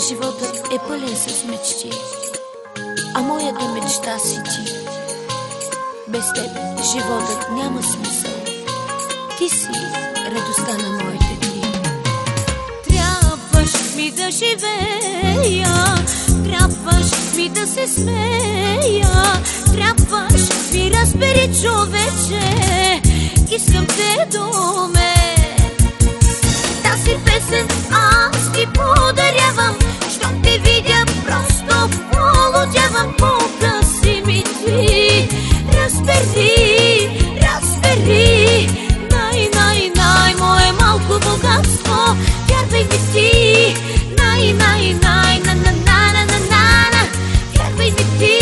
Животът е пълен с мечти, а моята мечта си ти. Без теб животът няма смисъл. Ти си радостта на моите дни. Трябваш ми да живея, трябваш ми да се смея, трябваш ми, разбери, човече, искам те до мен. Тази песен аз ти подарявам, щом те видя, просто полудявам. Погаси ми ти, разбери, разбери, най мое малко богатство, вярвай ми ти, на-на-на-на-на-на-на-на, вярвай ми ти.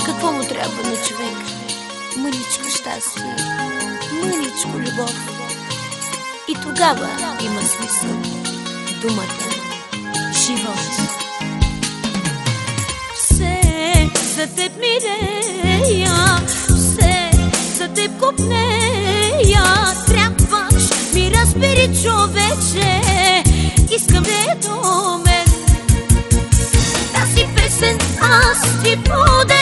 Какво му трябва на човек? Мъничко щастие, мъничко любов. И тогава има смисъл думата живот. Все за теб мирея, все за теб купнея. Трябваш ми, разбери, човече, искам те до мен. Тази песен аз ти подаря.